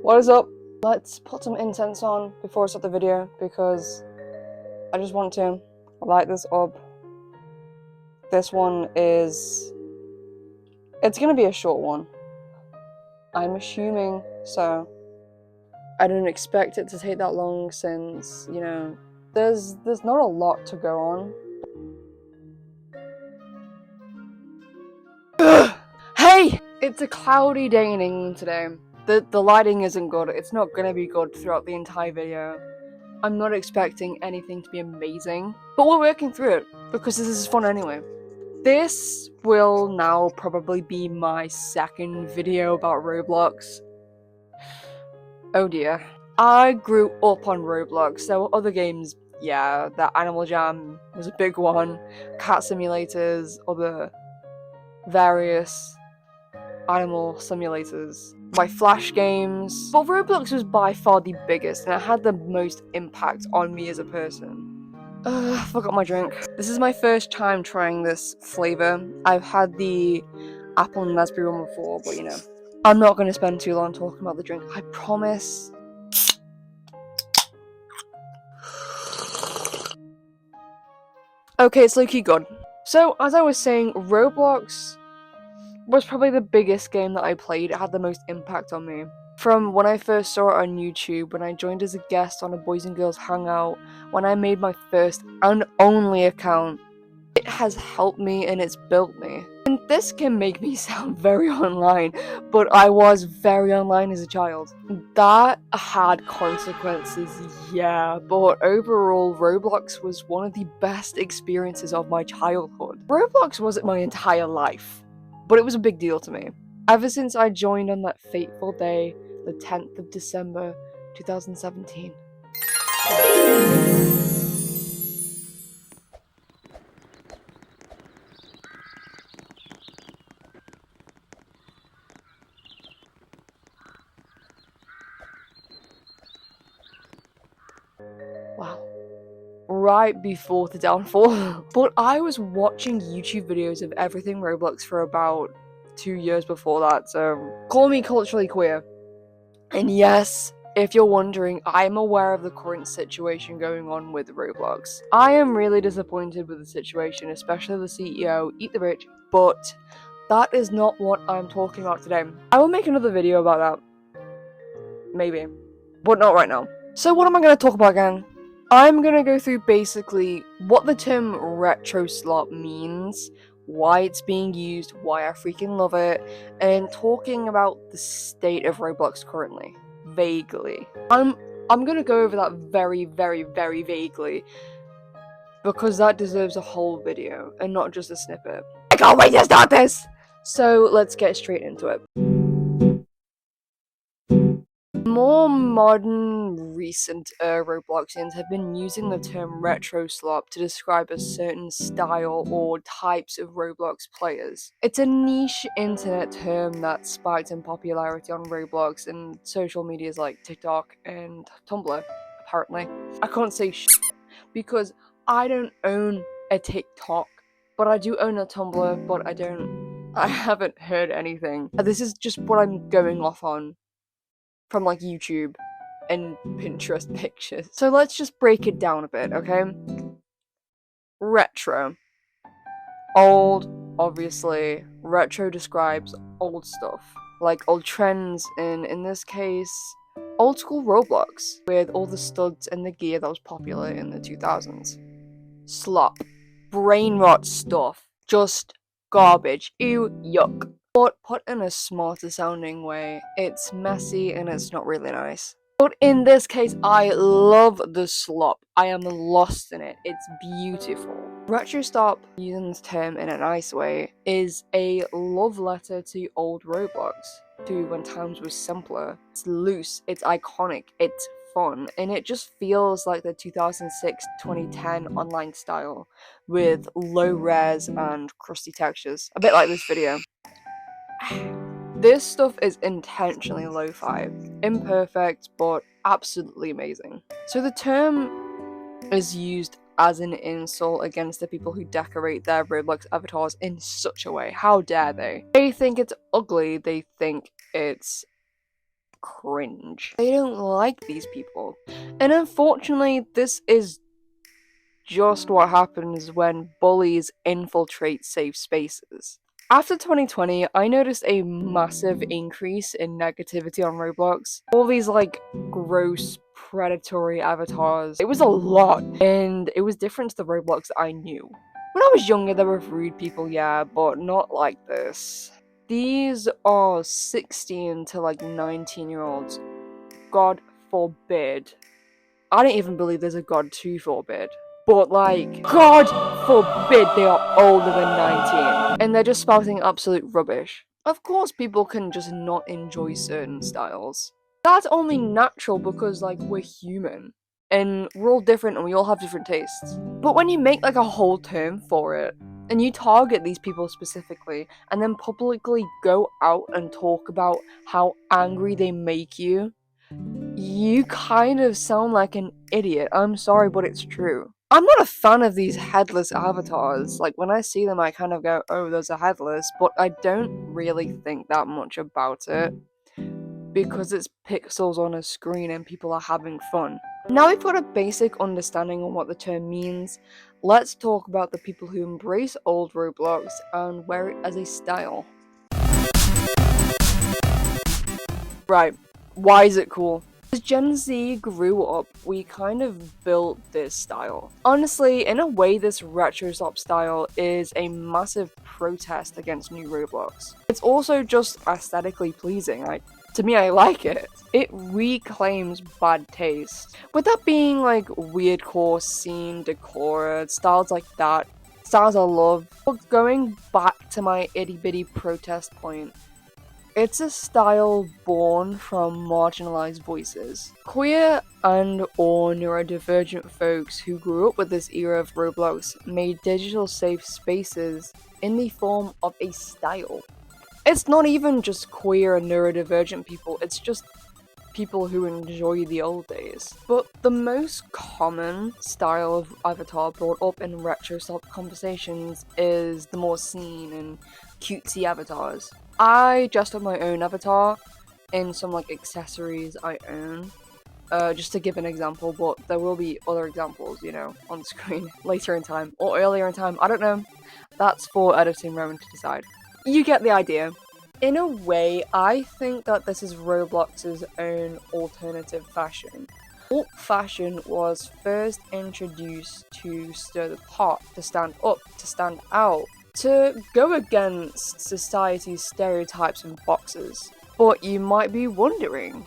What is up? Let's put some incense on before I start the video because I just want to light this up. This one is... it's gonna be a short one. I'm assuming, so I didn't expect it to take that long since, you know, there's not a lot to go on. Hey! It's a cloudy day in England today. The lighting isn't good. It's not gonna be good throughout the entire video. I'm not expecting anything to be amazing, but we're working through it because this is fun anyway. This will now probably be my second video about Roblox. Oh dear. I grew up on Roblox. There were other games, yeah, that Animal Jam was a big one, cat simulators, other various animal simulators, my Flash games, but Roblox was by far the biggest and it had the most impact on me as a person. Forgot my drink. This is my first time trying this flavor. I've had the apple and raspberry one before, but you know, I'm not going to spend too long talking about the drink, I promise. Okay, it's low-key good. So, as I was saying, Roblox was probably the biggest game that I played. It had the most impact on me. From when I first saw it on YouTube, when I joined as a guest on a boys and girls hangout, when I made my first and only account, it has helped me and it's built me. And this can make me sound very online, but I was very online as a child. That had consequences, yeah, but overall, Roblox was one of the best experiences of my childhood. Roblox wasn't my entire life, but it was a big deal to me. Ever since I joined on that fateful day, the 10th of December, 2017. Wow. Right before the downfall. But I was watching YouTube videos of everything Roblox for about 2 years before that, so call me culturally queer. And yes, if you're wondering, I'm aware of the current situation going on with Roblox. I am really disappointed with the situation, especially the CEO, eat the rich, but that is not what I'm talking about today. I will make another video about that. Maybe. But not right now. So what am I going to talk about again? I'm going to go through basically what the term RETROSLOP means, why it's being used, why I freaking love it, and talking about the state of Roblox currently. Vaguely. I'm going to go over that very, very, very vaguely, because that deserves a whole video, and not just a snippet. I can't wait to start this! So let's get straight into it. More modern, recent Robloxians have been using the term RETROSLOP to describe a certain style or types of Roblox players. It's a niche internet term that spiked in popularity on Roblox and social medias like TikTok and Tumblr, apparently. I can't say because I don't own a TikTok, but I do own a Tumblr, but I haven't heard anything. This is just what I'm going off on from like YouTube and Pinterest pictures. So let's just break it down a bit, okay? Retro. Old, obviously. Retro describes old stuff, like old trends, and in this case, old school Roblox, with all the studs and the gear that was popular in the 2000s. Slop. Brain rot stuff. Just garbage. Ew, yuck. But put in a smarter sounding way, it's messy and it's not really nice. But in this case, I love the slop. I am lost in it. It's beautiful. RetroSlop, using this term in a nice way, is a love letter to old Roblox, to when times were simpler. It's loose, it's iconic, it's fun, and it just feels like the 2006-2010 online style, with low res and crusty textures. A bit like this video. This stuff is intentionally lo-fi, imperfect, but absolutely amazing. So the term is used as an insult against the people who decorate their Roblox avatars in such a way. How dare they? They think it's ugly, they think it's cringe. They don't like these people. And unfortunately, this is just what happens when bullies infiltrate safe spaces. After 2020, I noticed a massive increase in negativity on Roblox. All these like gross predatory avatars. It was a lot, and it was different to the Roblox I knew. When I was younger, there were rude people, yeah, but not like this. These are 16 to like 19-year-olds. God forbid. I don't even believe there's a God to forbid. But like, God forbid they are older than 19. And they're just spouting absolute rubbish. Of course people can just not enjoy certain styles. That's only natural because like we're human. And we're all different and we all have different tastes. But when you make like a whole term for it, and you target these people specifically, and then publicly go out and talk about how angry they make you, you kind of sound like an idiot. I'm sorry, but it's true. I'm not a fan of these headless avatars. Like, when I see them, I kind of go, oh, those are headless, but I don't really think that much about it because it's pixels on a screen and people are having fun. Now we've got a basic understanding on what the term means, let's talk about the people who embrace old Roblox and wear it as a style. Right, why is it cool? As Gen Z grew up, we kind of built this style. Honestly, in a way, this RETROSLOP style is a massive protest against new Roblox. It's also just aesthetically pleasing. To me, I like it. It reclaims bad taste. With that being like weirdcore scene decor, styles like that, styles I love. But going back to my itty bitty protest point, it's a style born from marginalized voices. Queer and or neurodivergent folks who grew up with this era of Roblox made digital safe spaces in the form of a style. It's not even just queer and neurodivergent people, it's just people who enjoy the old days. But the most common style of avatar brought up in RETROSLOP conversations is the more scene and cutesy avatars. I just have my own avatar in some like accessories I own, just to give an example, but there will be other examples, you know, on screen later in time or earlier in time, I don't know. That's for editing Roman to decide. You get the idea. In a way, I think that this is Roblox's own alternative fashion. Alt fashion was first introduced to stir the pot, to stand up, to stand out, to go against society's stereotypes and boxes. But you might be wondering,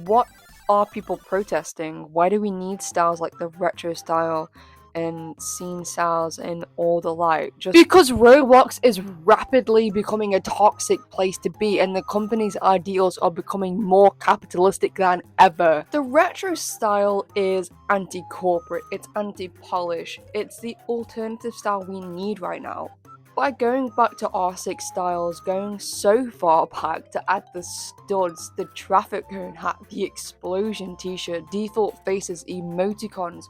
what are people protesting? Why do we need styles like the retro style and scene styles and all the like? Just because Roblox is rapidly becoming a toxic place to be and the company's ideals are becoming more capitalistic than ever. The retro style is anti-corporate, it's anti-polish, it's the alternative style we need right now. By going back to R6 styles, going so far back to add the studs, the traffic cone hat, the explosion t-shirt, default faces, emoticons,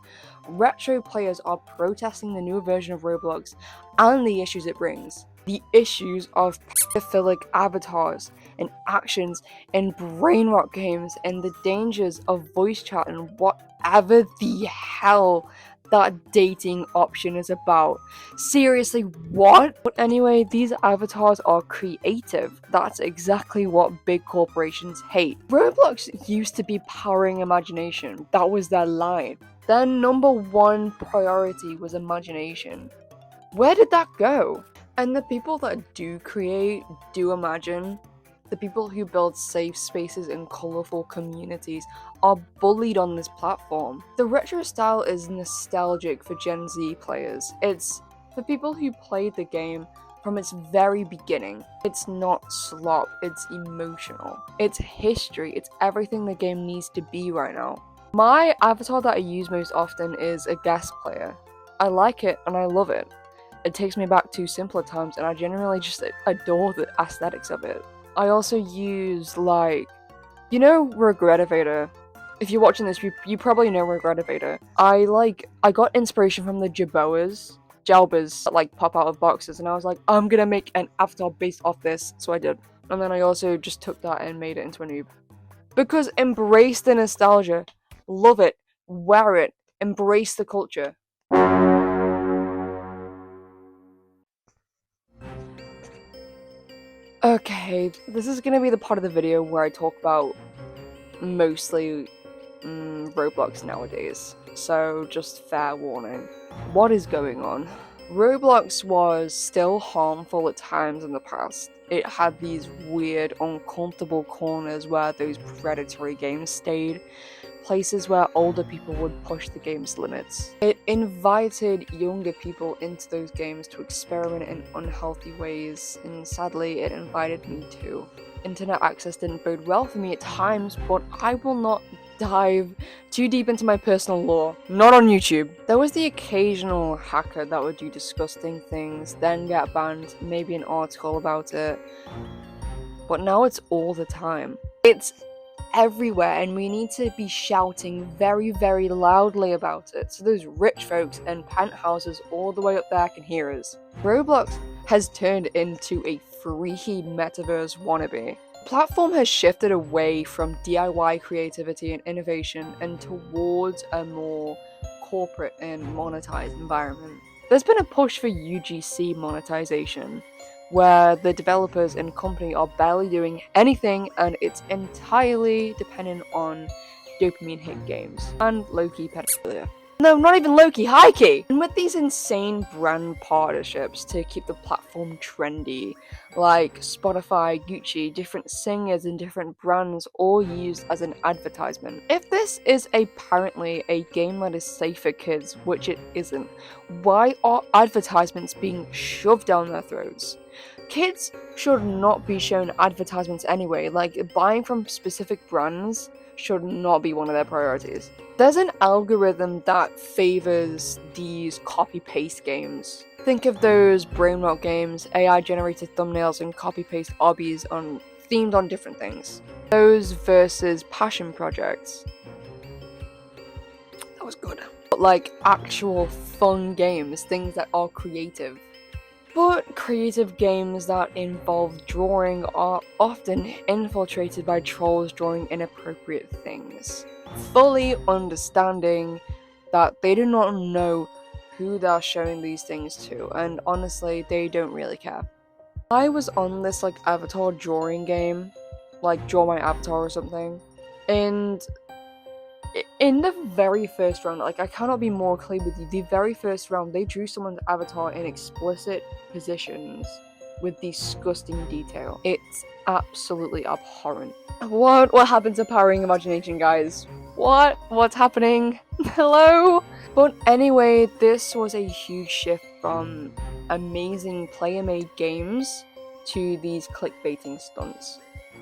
retro players are protesting the new version of Roblox and the issues it brings. The issues of pedophilic avatars and actions and brain rot games and the dangers of voice chat and whatever the hell that dating option is about. Seriously, what? But anyway, these avatars are creative. That's exactly what big corporations hate. Roblox used to be powering imagination. That was their line. Their number one priority was imagination. Where did that go? And the people that do create, do imagine, the people who build safe spaces and colourful communities are bullied on this platform. The retro style is nostalgic for Gen Z players. It's for people who played the game from its very beginning. It's not slop, it's emotional. It's history, it's everything the game needs to be right now. My avatar that I use most often is a guest player. I like it and I love it. It takes me back to simpler times and I genuinely just adore the aesthetics of it. I also use, like, you know Regretivator? If you're watching this, you probably know Regretivator. I got inspiration from the Jabos that like pop out of boxes, and I was like, I'm gonna make an avatar based off this, so I did. And then I also just took that and made it into a noob. Because embrace the nostalgia. Love it. Wear it. Embrace the culture. Okay, this is gonna be the part of the video where I talk about mostly Roblox nowadays. So just fair warning. What is going on? Roblox was still harmful at times in the past. It had these weird, uncomfortable corners where those predatory games stayed, places where older people would push the game's limits. It invited younger people into those games to experiment in unhealthy ways, and sadly, it invited me too. Internet access didn't bode well for me at times, but I will not dive too deep into my personal lore. Not on YouTube. There was the occasional hacker that would do disgusting things, then get banned, maybe an article about it. But now it's all the time. It's everywhere, and we need to be shouting very, very loudly about it so those rich folks and penthouses all the way up there can hear us. Roblox has turned into a freaky metaverse wannabe. The platform has shifted away from DIY creativity and innovation and towards a more corporate and monetized environment. There's been a push for UGC monetization, where the developers and company are barely doing anything and it's entirely dependent on dopamine hit games and low-key pedophilia. No, not even low-key, high-key! And with these insane brand partnerships to keep the platform trendy, like Spotify, Gucci, different singers and different brands all used as an advertisement. If this is apparently a game that is safe for kids, which it isn't, why are advertisements being shoved down their throats? Kids should not be shown advertisements anyway, like buying from specific brands should not be one of their priorities. There's an algorithm that favors these copy-paste games. Think of those brain-rot games, AI-generated thumbnails and copy-paste obbies themed on different things. Those versus passion projects. That was good. But like actual fun games, things that are creative. But creative games that involve drawing are often infiltrated by trolls drawing inappropriate things, fully understanding that they do not know who they're showing these things to, and honestly, they don't really care. I was on this like avatar drawing game, like Draw My Avatar or something, and in the very first round, like I cannot be more clear with you, the very first round they drew someone's avatar in explicit positions with disgusting detail. It's absolutely abhorrent. What happened to powering imagination, guys? What's happening? Hello? But anyway, this was a huge shift from amazing player-made games to these clickbaiting stunts.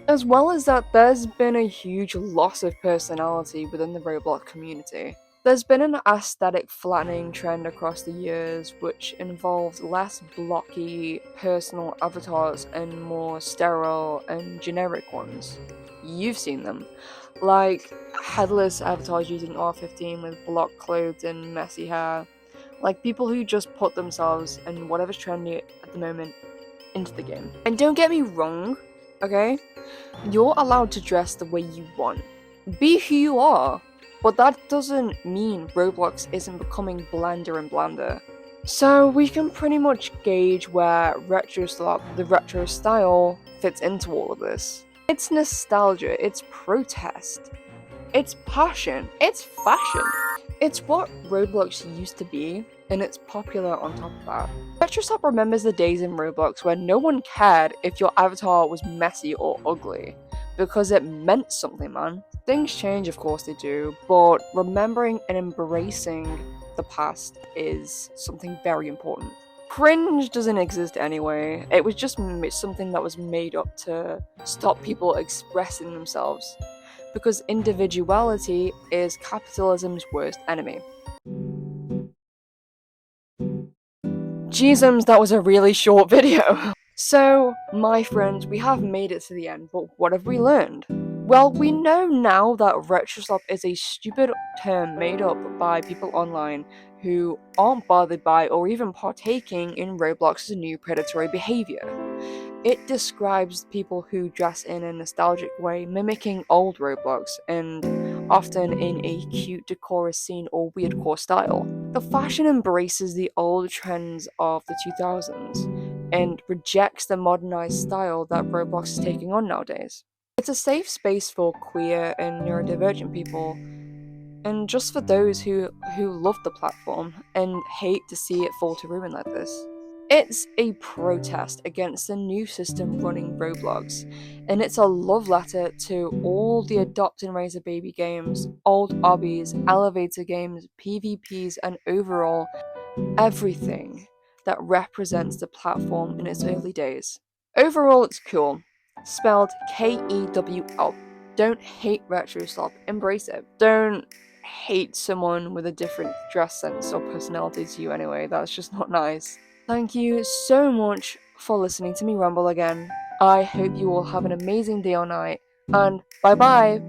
As well as that, there's been a huge loss of personality within the Roblox community. There's been an aesthetic flattening trend across the years, which involves less blocky personal avatars and more sterile and generic ones. You've seen them. Like headless avatars using R15 with block clothes and messy hair. Like people who just put themselves and whatever's trendy at the moment into the game. And don't get me wrong, okay? You're allowed to dress the way you want. Be who you are. But that doesn't mean Roblox isn't becoming blander and blander. So we can pretty much gauge where RETROSLOP, the retro style, fits into all of this. It's nostalgia, it's protest, it's passion, it's fashion. It's what Roblox used to be, and it's popular on top of that. RETROSLOP remembers the days in Roblox where no one cared if your avatar was messy or ugly, because it meant something, man. Things change, of course they do, but remembering and embracing the past is something very important. Cringe doesn't exist anyway. It was just something that was made up to stop people expressing themselves, because individuality is capitalism's worst enemy. Jeezums, that was a really short video. So, my friends, we have made it to the end, but what have we learned? Well, we know now that RETROSLOP is a stupid term made up by people online who aren't bothered by or even partaking in Roblox's new predatory behavior. It describes people who dress in a nostalgic way, mimicking old Roblox, and often in a cute, decorous scene or weirdcore style. The fashion embraces the old trends of the 2000s and rejects the modernized style that Roblox is taking on nowadays. It's a safe space for queer and neurodivergent people, and just for those who love the platform and hate to see it fall to ruin like this. It's a protest against the new system running Roblox, and it's a love letter to all the adopt and raise a baby games, old obbies, elevator games, PvPs, and overall everything that represents the platform in its early days. Overall, it's cool. Spelled KEWL. Don't hate RetroSlop, embrace it. Don't hate someone with a different dress sense or personality to you anyway, that's just not nice. Thank you so much for listening to me ramble again. I hope you all have an amazing day or night, and bye bye!